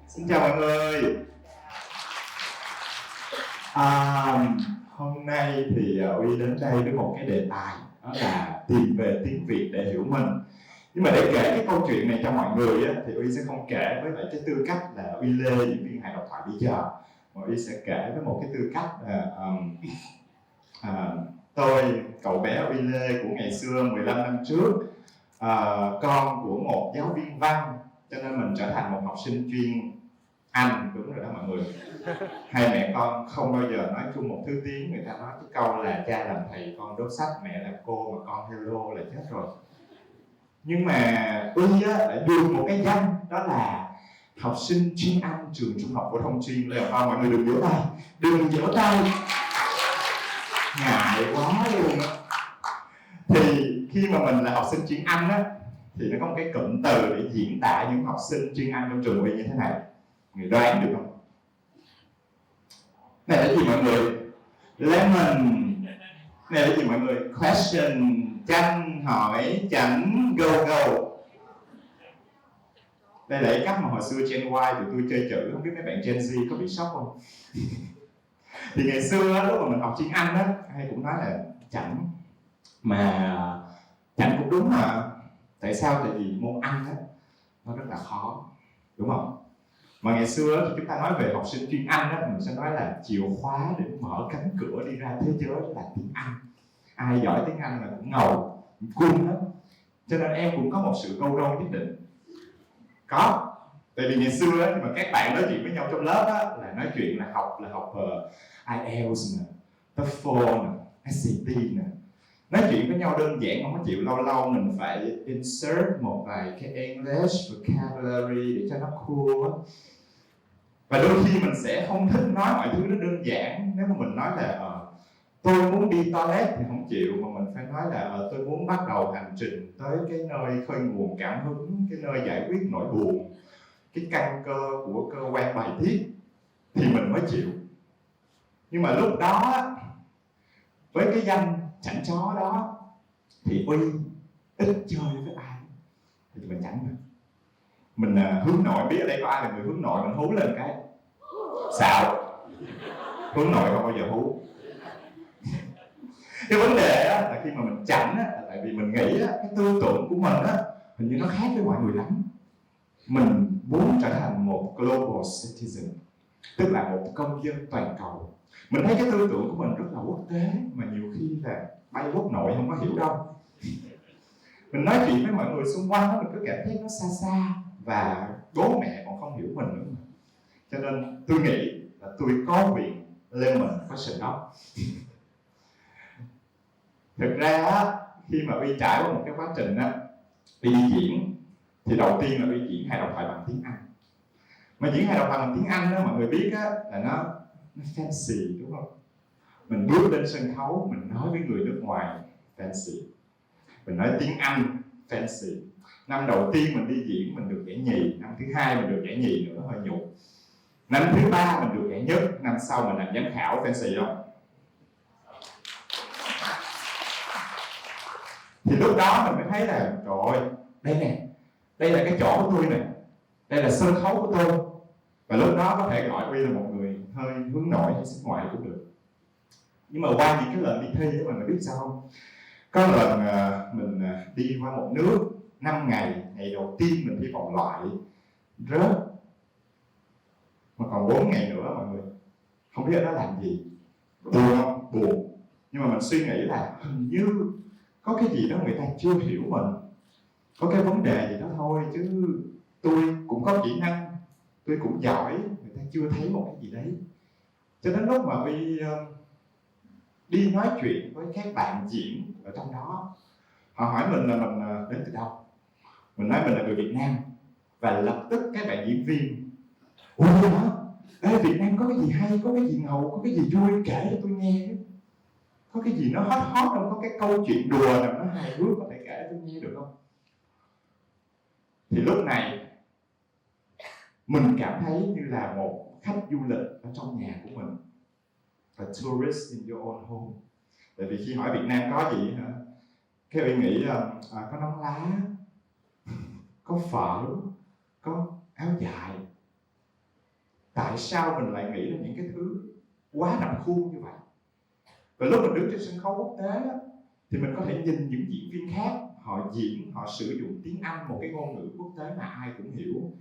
Xin chào mọi người. Hôm nay thì Uy đến đây với một cái đề tài, đó là tìm về tiếng Việt để hiểu mình. Nhưng mà để kể cái câu chuyện này cho mọi người á, thì Uy sẽ không kể với lại cái tư cách là Uy Lê, diễn viên hài độc thoại bây giờ, mà Uy sẽ kể với một cái tư cách là tôi, cậu bé Uy Lê của ngày xưa 15 năm trước, con của một giáo viên văn, cho nên mình trở thành một học sinh chuyên Anh. Đúng rồi đó mọi người. Hai mẹ con không bao giờ nói chung một thứ tiếng. Người ta nói cái câu là cha làm thầy, con đốt sách, mẹ làm cô, mà con hello là chết rồi. Nhưng mà Uy á lại được một cái danh, đó là học sinh chuyên Anh trường trung học phổ thông chuyên Lê Hồng Phong. Mọi người đừng vỗ tay, đừng vỗ tay, ngại quá luôn á. Thì khi mà mình là học sinh chuyên Anh á, thì nó có một cái cụm từ để diễn tả những học sinh chuyên Anh trong trường Uy như thế này. Người đoán được không? Này là gì mọi người? Lemon. Này là gì mọi người? Question. Tranh hỏi chảnh go go. Đây là cái cách mà hồi xưa Gen Y tụi tôi chơi chữ. Không biết mấy bạn Gen Z có bị sốc không? Thì ngày xưa lúc mà mình học chuyên Anh á, ai cũng nói là chảnh. Mà chảnh cũng đúng mà. Tại sao? Tại vì môn Anh á nó rất là khó, đúng không? Mà ngày xưa thì chúng ta nói về học sinh chuyên Anh á, mình sẽ nói là chìa khóa để mở cánh cửa đi ra thế giới là tiếng Anh. Ai giỏi tiếng Anh là cũng ngầu, cung đó. Cho nên em cũng có một sự câu râu nhất định. Có. Tại vì ngày xưa á, khi mà các bạn nói chuyện với nhau trong lớp á, là nói chuyện là học IELTS nè, TOEFL nè, SAT nè. Nói chuyện với nhau đơn giản, không có chịu lâu lâu mình phải insert một vài cái English vocabulary để cho nó cool á. Và đôi khi mình sẽ không thích nói mọi thứ nó đơn giản. Nếu mà mình nói là tôi muốn đi toilet thì không chịu, mà mình phải nói là tôi muốn bắt đầu hành trình tới cái nơi khơi nguồn cảm hứng, cái nơi giải quyết nỗi buồn, cái căn cơ của cơ quan bài tiết, thì mình mới chịu. Nhưng mà lúc đó với cái danh chảnh chó đó thì Uy ít chơi với ai thì mình chảnh được. Mình hướng nội, biết ở đây có ai là người hướng nội, mình hú lên cái xạo. Hướng nội không bao giờ hú. Cái vấn đề á, là khi mà mình chảnh á, là tại vì mình nghĩ á, cái tư tưởng của mình á, hình như nó khác với mọi người lắm. Mình muốn trở thành một global citizen, tức là một công dân toàn cầu. Mình thấy cái tư tưởng của mình rất là quốc tế, mà nhiều khi là bay quốc nội không có hiểu đâu. Mình nói chuyện với mọi người xung quanh đó, mình cứ cảm thấy nó xa xa, và bố mẹ còn không hiểu mình nữa. Cho nên tôi nghĩ là tôi có quyền lemon question đó. Thực ra khi mà Uy trải qua một cái quá trình á, Uy đi diễn, thì đầu tiên là Uy diễn hài độc thoại bằng tiếng Anh. Mà diễn hài độc thoại bằng tiếng Anh đó, mọi người biết á, là nó fancy, đúng không? Mình bước lên sân khấu, mình nói với người nước ngoài, fancy. Mình nói tiếng Anh, fancy. Năm đầu tiên mình đi diễn mình được giải nhì, năm thứ hai mình được giải nhì nữa, hơi nhục. Năm thứ ba mình được giải nhất, năm sau mình làm giám khảo, fancy không? Thì lúc đó mình mới thấy là trời ơi, đây nè, đây là cái chỗ của tôi nè, đây là sân khấu của tôi. Và lúc đó có thể gọi Uy là một người hơi hướng nội hay xích ngoại cũng được. Nhưng mà qua những cái lần đi thi đó mình biết sao không? Có lần mình đi qua một nước 5 ngày, ngày đầu tiên mình thi vòng loại rớt, mà còn 4 ngày nữa mọi người. Không biết ở đó làm gì. Buồn không? Buồn. Nhưng mà mình suy nghĩ là hình như có cái gì đó người ta chưa hiểu mình, có cái vấn đề gì đó thôi, chứ tôi cũng có kỹ năng, tôi cũng giỏi, người ta chưa thấy một cái gì đấy. Cho đến lúc mà đi nói chuyện với các bạn diễn ở trong đó, họ hỏi mình là mình đến từ đâu. Mình nói mình là người Việt Nam, và lập tức các bạn diễn viên ủa hả? Ê, Việt Nam có cái gì hay, có cái gì ngầu, có cái gì vui, kể cho tôi nghe. Có cái gì nó hot không? Có cái câu chuyện đùa nào nó hài hước có thể kể tôi nghe được không? Thì lúc này mình cảm thấy như là một khách du lịch ở trong nhà của mình, a tourist in your own home. Tại vì khi hỏi Việt Nam có gì hả, cái Uy nghĩ là có nón lá, có phở, có áo dài, Tại sao mình lại nghĩ đến những cái thứ quá rập khuôn như vậy? Và lúc mình đứng trên sân khấu quốc tế thì mình có thể nhìn những diễn viên khác, họ diễn, họ sử dụng tiếng Anh, một cái ngôn ngữ quốc tế mà ai cũng hiểu,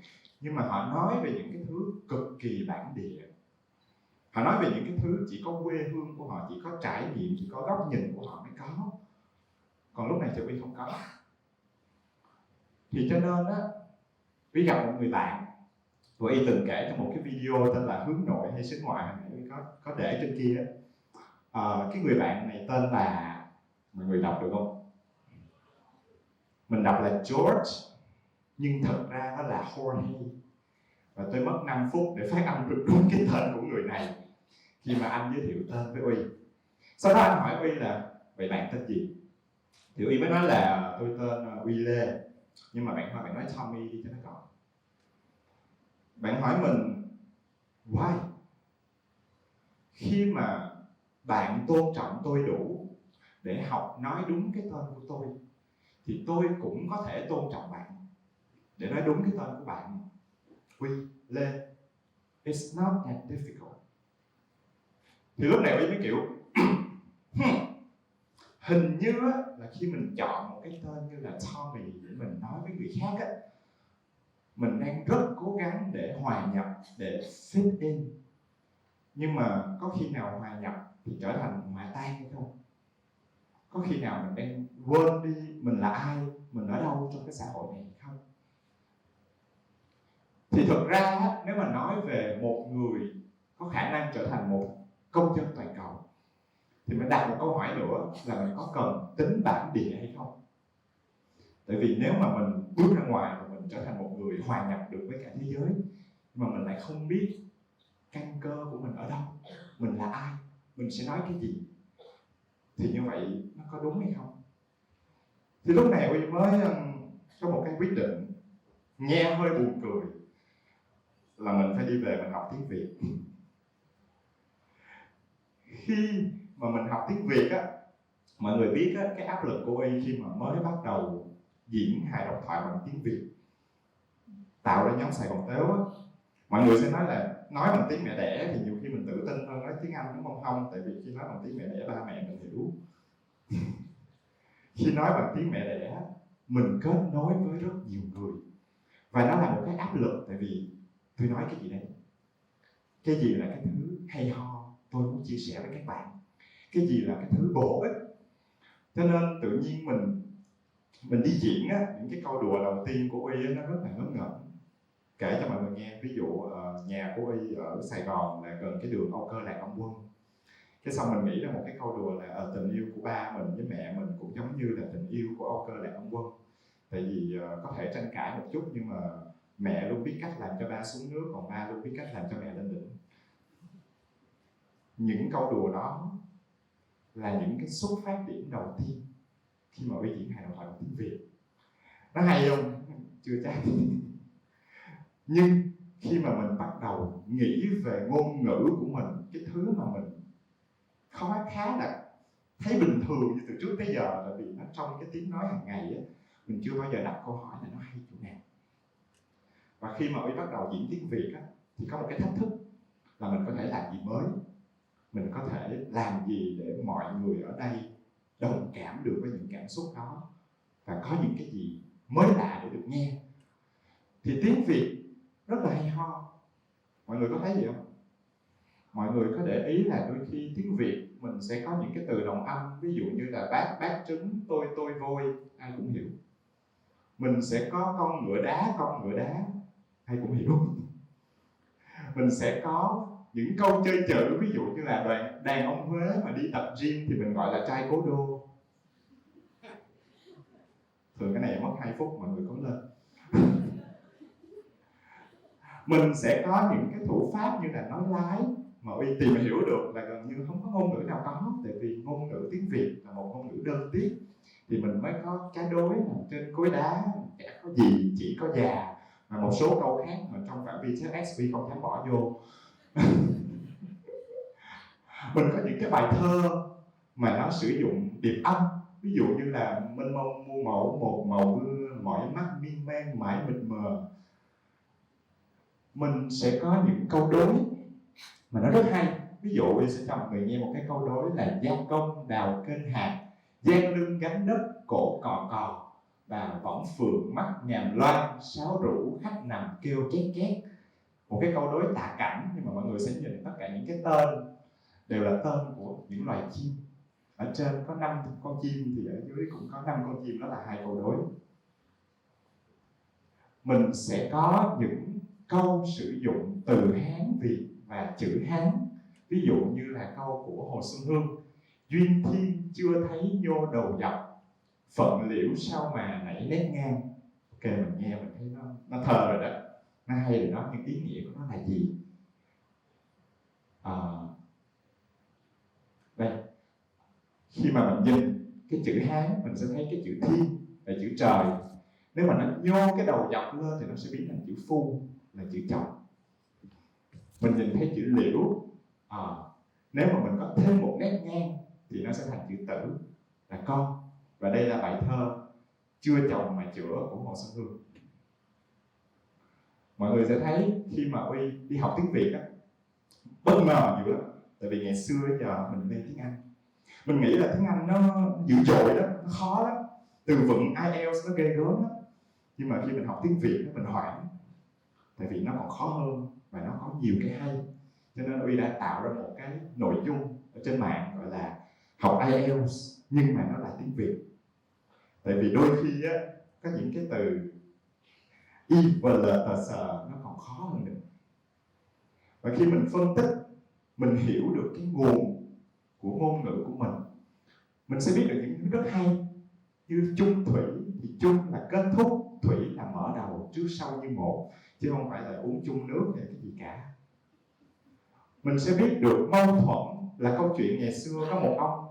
nhưng mà họ nói về những cái thứ cực kỳ bản địa. Họ nói về những cái thứ chỉ có quê hương của họ, chỉ có trải nghiệm, chỉ có góc nhìn của họ mới có. Còn lúc này thì Uy không có. Thì cho nên á, Uy gặp một người bạn, và Y từng kể trong một cái video tên là Hướng Nội hay Xính Ngoại, Uy có để trên kia. Cái người bạn này tên là, mọi người đọc được không? Mình đọc là George, nhưng thật ra nó là Jorge. Và tôi mất 5 phút để phát âm được đúng cái tên của người này khi mà anh giới thiệu tên với Uy. Sau đó anh hỏi Uy là, vậy bạn tên gì? Thì Uy mới nói là tôi tên Uy Lê, nhưng mà bạn nói Tommy đi cho nó gọn. Bạn hỏi mình, why? Khi mà bạn tôn trọng tôi đủ để học nói đúng cái tên của tôi, thì tôi cũng có thể tôn trọng bạn để nói đúng cái tên của bạn. Uy Lê. It's not that difficult. Thì lúc này Uy mới kiểu hình như là khi mình chọn một cái tên như là Tommy để mình nói với người khác á, mình đang rất cố gắng để hòa nhập, để fit in. Nhưng mà có khi nào hòa nhập thì trở thành hòa tan hay không? Có khi nào mình đang quên đi mình là ai, mình ở đâu trong cái xã hội này không? Thì thực ra nếu mà nói về một người có khả năng trở thành một công dân toàn cầu, thì mình đặt một câu hỏi nữa là mình có cần tính bản địa hay không? Tại vì nếu mà mình bước ra ngoài và mình trở thành một người hòa nhập được với cả thế giới, mà mình lại không biết căn cơ của mình ở đâu, mình là ai, mình sẽ nói cái gì, thì như vậy nó có đúng hay không? Thì lúc này Uy mới có một cái quyết định nghe hơi buồn cười, là mình phải đi về mình học tiếng Việt. Khi mà mình học tiếng Việt á, mọi người biết á, cái áp lực của Uy khi mà mới bắt đầu diễn hài độc thoại bằng tiếng Việt, tạo ra nhóm Sài Gòn Tếu á, mọi người sẽ nói là nói bằng tiếng mẹ đẻ thì nhiều khi mình tự tin hơn nói tiếng Anh, đúng không? Không, tại vì khi nói bằng tiếng mẹ đẻ ba mẹ mình hiểu. Khi nói bằng tiếng mẹ đẻ, mình kết nối với rất nhiều người, và nó là một cái áp lực. Tại vì tôi nói cái gì đấy, cái gì là cái thứ hay ho tôi muốn chia sẻ với các bạn, cái gì là cái thứ bổ ích. Cho nên tự nhiên mình đi diễn á, những cái câu đùa đầu tiên của Uy nó rất là ngớ ngẩn. Kể cho mọi người nghe, ví dụ nhà của Uy ở Sài Gòn là gần cái đường Âu Cơ Lạc Long Quân. Cái xong mình nghĩ ra một cái câu đùa là tình yêu của ba mình với mẹ mình cũng giống như là tình yêu của Âu Cơ Lạc Long Quân. Tại vì có thể tranh cãi một chút, nhưng mà mẹ luôn biết cách làm cho ba xuống nước, còn ba luôn biết cách làm cho mẹ lên đỉnh. Những câu đùa đó là những cái xuất phát điểm đầu tiên khi mà Uy diễn hài độc thoại bằng tiếng Việt. Nó hay không? Chưa chắc. Nhưng khi mà mình bắt đầu nghĩ về ngôn ngữ của mình, cái thứ mà mình khá là thấy bình thường như từ trước tới giờ, tại vì nó trong cái tiếng nói hàng ngày á, mình chưa bao giờ đặt câu hỏi là nó hay chỗ nào. Và khi mà Uy bắt đầu diễn tiếng Việt á, thì có một cái thách thức là mình có thể làm gì mới, mình có thể làm gì để mọi người ở đây đồng cảm được với những cảm xúc đó, và có những cái gì mới lạ để được nghe. Thì tiếng Việt rất là hay ho. Mọi người có thấy gì không? Mọi người có để ý là đôi khi tiếng Việt mình sẽ có những cái từ đồng âm, ví dụ như là bát trứng, tôi vôi, ai cũng hiểu. Mình sẽ có con ngựa đá, ai cũng hiểu. Mình sẽ có những câu chơi chữ, ví dụ như là đàn ông Huế mà đi tập gym thì mình gọi là trai cố đô. Thường cái này mất 2 phút, mọi người cố lên. Mình sẽ có những cái thủ pháp như là nói lái mà Uy tìm hiểu được là gần như không có ngôn ngữ nào có, tại vì ngôn ngữ tiếng Việt là một ngôn ngữ đơn tiết. Thì mình mới có trái đối nằm trên cối đá, chả có gì, chỉ có già, và một số câu khác mà trong phạm vi TEDx Uy không dám bỏ vô. Mình có những cái bài thơ mà nó sử dụng điệp âm, ví dụ như là mênh mông muôn màu một màu mưa, mỏi mắt miên man mãi mịt mờ. mình sẽ có những câu đối mà nó rất hay. Ví dụ tôi sẽ cho mọi người nghe một cái câu đối là: gia công đào kênh hạt, gian lưng gánh đất cổ cò cò, và võng phượng mắt nhàm loan, sáo rủ khách nằm kêu két két. Một cái câu đối tả cảnh, nhưng mà mọi người sẽ nhìn tất cả những cái tên đều là tên của những loài chim. Ở trên có 5 con chim thì ở dưới cũng có 5 con chim, đó là 2 câu đối. Mình sẽ có những câu sử dụng từ Hán Việt và chữ Hán. Ví dụ như là câu của Hồ Xuân Hương: duyên thiên chưa thấy nhô đầu dọc, phận liễu sao mà nảy nét ngang. Ok, mình nghe mình thấy nó thơ rồi đó, nó hay rồi đó, nhưng ý nghĩa của nó là gì? Đây, khi mà mình nhìn cái chữ Hán, mình sẽ thấy cái chữ thiên là chữ trời. Nếu mà nó nhô cái đầu dọc lên thì nó sẽ biến thành chữ phu là chữ chồng. Mình nhìn thấy chữ liễu, nếu mà mình có thêm một nét ngang thì nó sẽ thành chữ tử là con. Và đây là bài thơ Chưa chồng mà chữa của Hồ Xuân Hương. Mọi người sẽ thấy khi mà Uy đi học tiếng Việt á, bất ngờ dữ lắm. Tại vì ngày xưa giờ mình lên tiếng Anh, mình nghĩ là tiếng Anh nó dữ dội đó, nó khó lắm, từ vựng IELTS nó ghê gớm lắm. Nhưng mà khi mình học tiếng Việt mình hoảng, tại vì nó còn khó hơn và nó có nhiều cái hay. Cho nên Uy đã tạo ra một cái nội dung ở trên mạng gọi là học IELTS nhưng mà nó là tiếng Việt. Tại vì đôi khi á, có những cái từ y và l tờ sờ nó còn khó hơn nữa. Và khi mình phân tích, mình hiểu được cái nguồn của ngôn ngữ của mình sẽ biết được những thứ rất hay. Như chung thủy thì chung là kết thúc, thủy là mở đầu, trước sau như một, chứ không phải là uống chung nước hay cái gì cả. Mình sẽ biết được mâu thuẫn là câu chuyện ngày xưa có một ông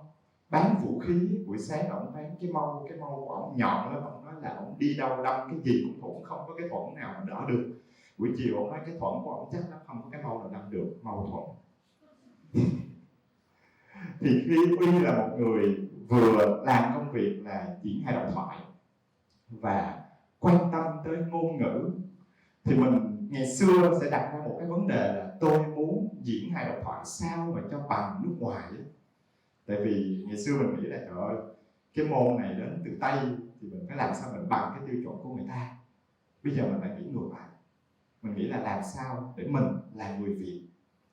bán vũ khí, buổi sáng ông bán cái mâu của ông nhọn lắm, ông nói là ông đi đâu đâm cái gì cũng thuẫn, không có cái thuẫn nào mà đỡ được. Buổi chiều ông nói cái thuẫn của ông chắc lắm, không có cái mâu nào đâm được, mâu thuẫn. Thì khi Uy là một người vừa làm công việc là diễn hài độc thoại và quan tâm tới ngôn ngữ, thì mình ngày xưa sẽ đặt ra một cái vấn đề là tôi muốn diễn hài độc thoại sao mà cho bằng nước ngoài ấy. Tại vì ngày xưa mình nghĩ là trời ơi, cái môn này đến từ Tây thì mình phải làm sao mình bằng cái tiêu chuẩn của người ta. Bây giờ mình phải nghĩ ngược lại, mình nghĩ là làm sao để mình là người Việt,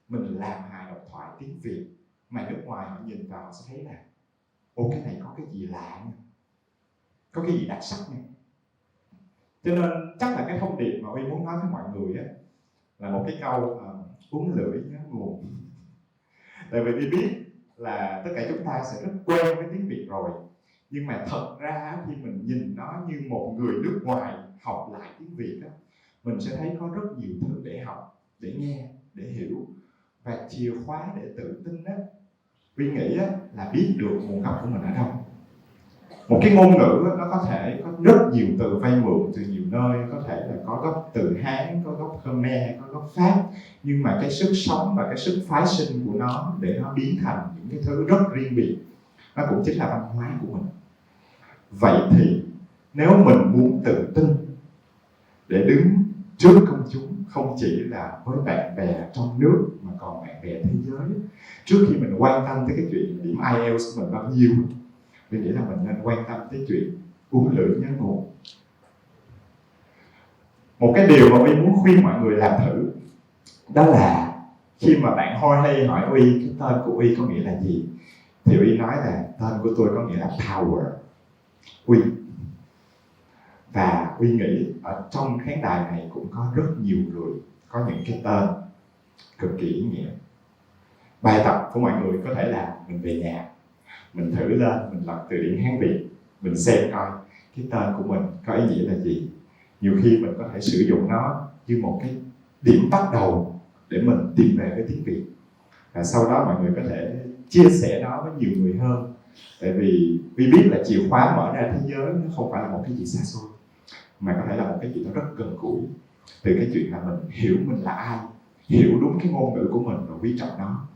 mình làm hài độc thoại tiếng Việt mà nước ngoài họ nhìn vào họ sẽ thấy là ô, cái này có cái gì lạ nha, có cái gì đặc sắc nha. Cho nên chắc là cái thông điệp mà Uy muốn nói với mọi người á là một cái câu uống lưỡi nhớ nguồn. Tại vì Uy biết là tất cả chúng ta sẽ rất quen với tiếng Việt rồi, nhưng mà thật ra khi mình nhìn nó như một người nước ngoài học lại tiếng Việt á, mình sẽ thấy có rất nhiều thứ để học, để nghe, để hiểu. Và chìa khóa để tự tin á, Uy nghĩ á, là biết được nguồn gốc của mình ở đâu. Một cái ngôn ngữ á, nó có thể có rất nhiều từ vay mượn từ nhiều nơi, có thể là có gốc từ Hán, có gốc Khmer, có gốc Pháp, nhưng mà cái sức sống và cái sức phái sinh của nó để nó biến thành những cái thứ rất riêng biệt, nó cũng chính là văn hóa của mình. Vậy thì nếu mình muốn tự tin để đứng trước công chúng, không chỉ là với bạn bè trong nước mà còn bạn bè thế giới, trước khi mình quan tâm tới cái chuyện điểm IELTS của mình bao nhiêu, mình nghĩ là mình nên quan tâm tới chuyện uống lưỡi nhớ nguồn. Một cái điều mà Uy muốn khuyên mọi người làm thử, đó là khi mà bạn Jorge hỏi Uy cái tên của Uy có nghĩa là gì, thì Uy nói là tên của tôi có nghĩa là power, Uy. Và Uy nghĩ ở trong khán đài này cũng có rất nhiều người có những cái tên cực kỳ ý nghĩa. Bài tập của mọi người có thể là mình về nhà, mình thử lên, mình lật từ điển Hán Việt, mình xem coi cái tên của mình có ý nghĩa là gì. Nhiều khi mình có thể sử dụng nó như một cái điểm bắt đầu để mình tìm về với tiếng Việt. Và sau đó mọi người có thể chia sẻ nó với nhiều người hơn. Tại vì biết là chìa khóa mở ra thế giới nó không phải là một cái gì xa xôi, mà có thể là một cái gì đó rất gần gũi. Từ cái chuyện là mình hiểu mình là ai, hiểu đúng cái ngôn ngữ của mình và quý trọng nó.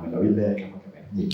Mình là Uy Lê, cảm ơn các bạn nhiều.